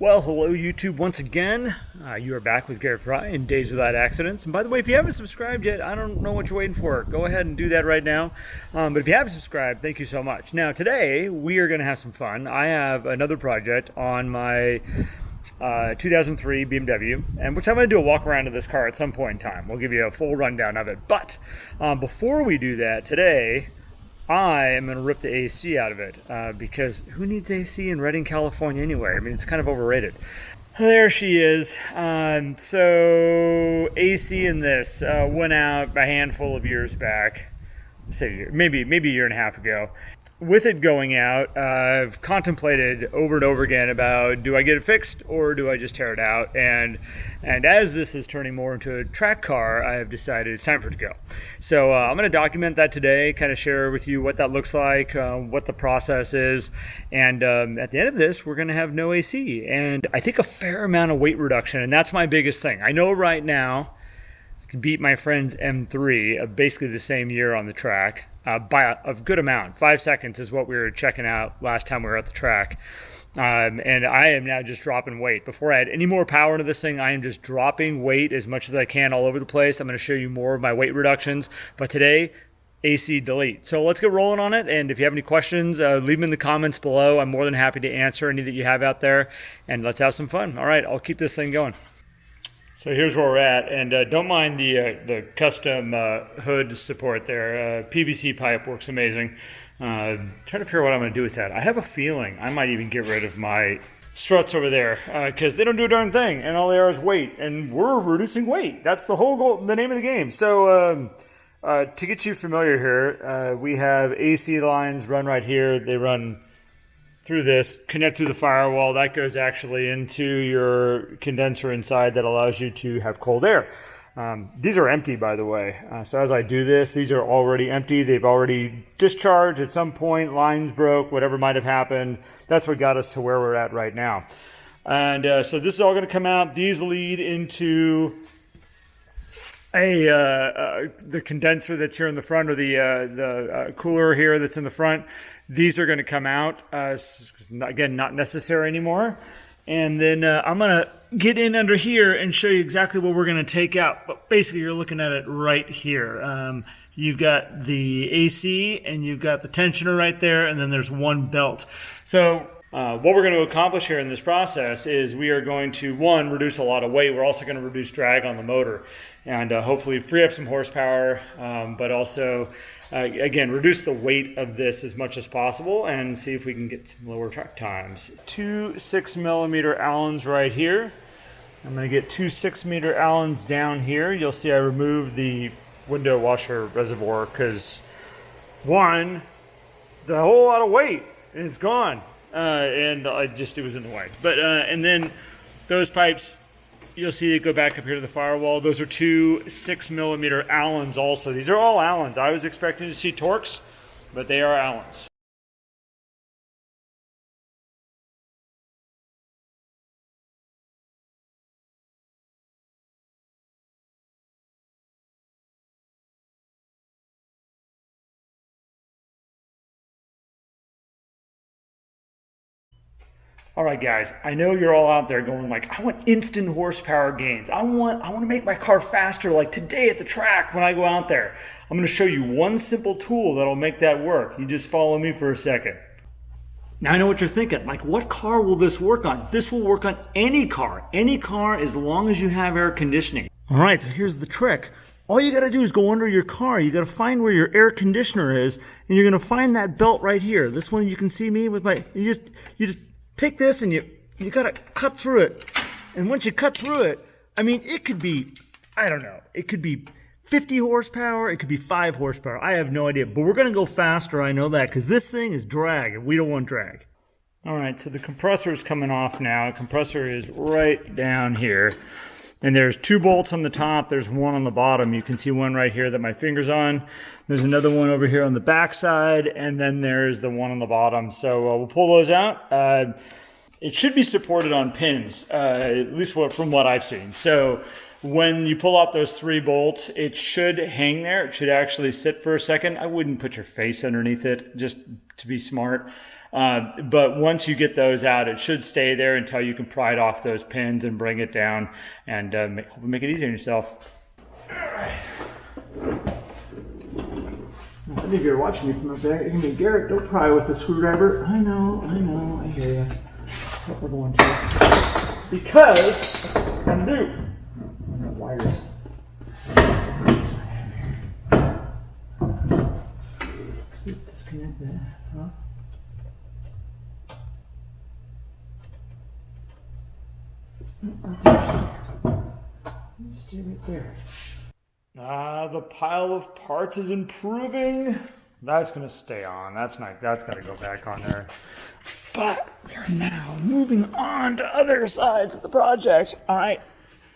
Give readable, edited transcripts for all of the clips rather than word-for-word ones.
Well, hello YouTube once again. You are back with Garrett Fry in Days Without Accidents. And by the way, if you haven't subscribed yet, I don't know what you're waiting for. Go ahead and do that right now. But if you haven't subscribed, thank you so much. Now, today we are going to have some fun. I have another project on my 2003 BMW, and which I'm going to do a walk around of this car at some point in time. We'll give you a full rundown of it. But before we do that, today I am going to rip the AC out of it because who needs AC in Redding, California anyway? I mean, it's kind of overrated. There she is. So AC in this went out a handful of years back, say maybe a year and a half ago. With it going out, I've contemplated over and over again about, do I get it fixed or do I just tear it out? And as this is turning more into a track car, I have decided it's time for it to go. So I'm going to document that today, kind of share with you what that looks like, what the process is. And at the end of this, we're going to have no AC. And I think a fair amount of weight reduction. And that's my biggest thing. I know right now I can beat my friend's M3 of basically the same year on the track. By a good amount. 5 seconds is what we were checking out last time we were at the track. And I am now just dropping weight. Before I had any more power into this thing, I am just dropping weight as much as I can all over the place. I'm going to show you more of my weight reductions. But today, AC Delete. So let's get rolling on it. And if you have any questions, leave them in the comments below. I'm more than happy to answer any that you have out there. And let's have some fun. All right, I'll keep this thing going. So here's where we're at, and don't mind the custom hood support there. PVC pipe works amazing. Trying to figure out what I'm going to do with that. I have a feeling I might even get rid of my struts over there because they don't do a darn thing, and all they are is weight, and we're reducing weight. That's the whole goal, the name of the game. So to get you familiar here, we have AC lines run right here. They run through this, connect through the firewall. That goes actually into your condenser inside that allows you to have cold air. These are empty, by the way. So as I do this, these are already empty. They've already discharged at some point, lines broke, whatever might have happened. That's what got us to where we're at right now. And so this is all going to come out. These lead into the condenser that's here in the front, or the cooler here that's in the front. These are going to come out, again, not necessary anymore. And then I'm going to get in under here and show you exactly what we're going to take out. But basically, you're looking at it right here. You've got the AC, and you've got the tensioner right there, and then there's one belt. So what we're going to accomplish here in this process is we are going to, one, reduce a lot of weight. We're also going to reduce drag on the motor and hopefully free up some horsepower, but also again, reduce the weight of this as much as possible and see if we can get some lower track times. Two 6mm Allens right here. I'm going to get two 6mm Allens down here. You'll see I removed the window washer reservoir because, one, it's a whole lot of weight and it's gone. And it was in the way. But and then those pipes, you'll see they go back up here to the firewall. Those are two 6mm Allens also. These are all Allens. I was expecting to see Torx, but they are Allens. All right, guys, I know you're all out there going like, I want instant horsepower gains. I want to make my car faster like today at the track when I go out there. I'm going to show you one simple tool that'll make that work. You just follow me for a second. Now I know what you're thinking, like what car will this work on? This will work on any car as long as you have air conditioning. All right, so here's the trick. All you got to do is go under your car. You got to find where your air conditioner is, and you're going to find that belt right here. This one, you can see me with my, you just take this and you gotta cut through it. And once you cut through it, I mean, it could be, I don't know, it could be 50 horsepower, it could be 5 horsepower. I have no idea, but we're gonna go faster, I know that, because this thing is drag, and we don't want drag. All right, so the compressor is coming off now. The compressor is right down here. And there's 2 bolts on the top, there's one on the bottom. You can see one right here that my finger's on. There's another one over here on the back side, and then there's the one on the bottom. So we'll pull those out. It should be supported on pins, at least from what I've seen. So when you pull out those 3 bolts, it should hang there. It should actually sit for a second. I wouldn't put your face underneath it, just to be smart. But once you get those out, it should stay there until you can pry it off those pins and bring it down and hopefully make it easier on yourself. All right. I think you're watching me from up there. You're gonna be, Garrett, don't pry with the screwdriver. I know, I hear you. What we're going to. Because I'm new. I got wires. Disconnect that, huh? That's interesting. Just stay right there. The pile of parts is improving. That's gonna stay on. That's gotta go back on there. But we're now moving on to other sides of the project. All right.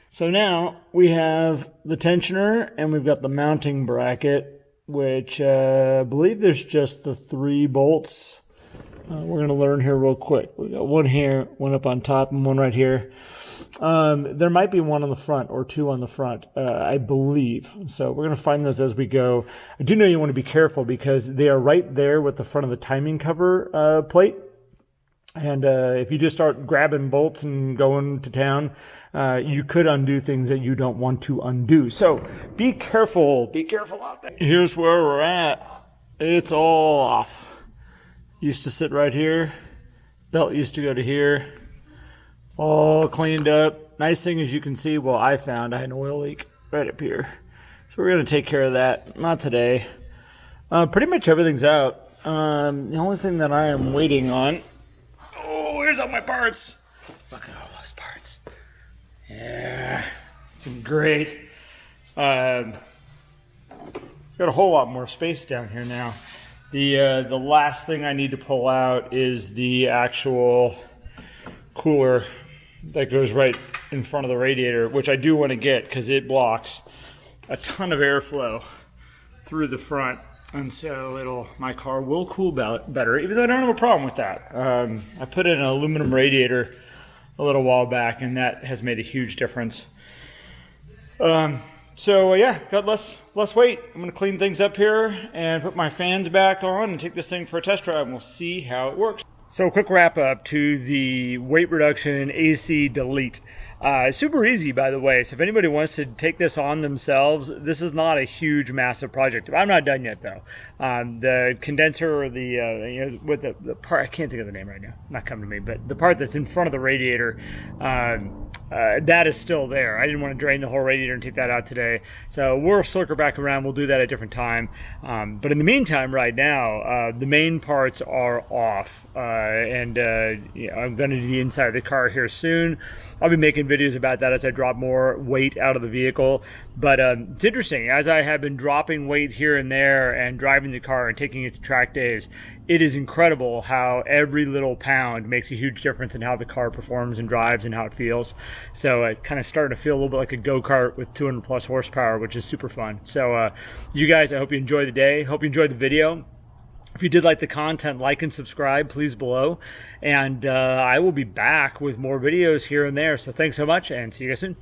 So now we have the tensioner and we've got the mounting bracket, which I believe there's just the 3 bolts. We're gonna learn here real quick. We got one here, one up on top, and one right here. There might be one on the front or 2 on the front, I believe. So we're going to find those as we go. I do know you want to be careful because they are right there with the front of the timing cover plate. And if you just start grabbing bolts and going to town, you could undo things that you don't want to undo. So be careful. Be careful out there. Here's where we're at. It's all off. Used to sit right here. Belt used to go to here. All cleaned up. Nice thing is you can see, well, I found I had an oil leak right up here. So we're going to take care of that. Not today. Pretty much everything's out. The only thing that I am waiting on. Oh, here's all my parts. Look at all those parts. Yeah. It's been great. Got a whole lot more space down here now. The last thing I need to pull out is the actual cooler that goes right in front of the radiator, which I do want to get because it blocks a ton of airflow through the front, and so my car will cool better, even though I don't have a problem with that. I put in an aluminum radiator a little while back, and that has made a huge difference. So yeah, got less weight. I'm going to clean things up here and put my fans back on and take this thing for a test drive, and we'll see how it works. So quick wrap up to the weight reduction AC Delete. Super easy, by the way. So if anybody wants to take this on themselves, this is not a huge, massive project. I'm not done yet, though. The condenser, or the with the part, I can't think of the name right now. Not coming to me, but the part that's in front of the radiator, that is still there. I didn't want to drain the whole radiator and take that out today, so we'll circle back around. We'll do that at a different time. But in the meantime, right now, the main parts are off, and I'm going to do the inside of the car here soon. I'll be making videos about that as I drop more weight out of the vehicle. But it's interesting, as I have been dropping weight here and there and driving the car and taking it to track days, it is incredible how every little pound makes a huge difference in how the car performs and drives and how it feels. So it kind of starting to feel a little bit like a go-kart with 200 plus horsepower, which is super fun. So you guys, I hope you enjoy the day. Hope you enjoyed the video. If you did like the content, like and subscribe, please, below. And I will be back with more videos here and there. So thanks so much, and see you guys soon.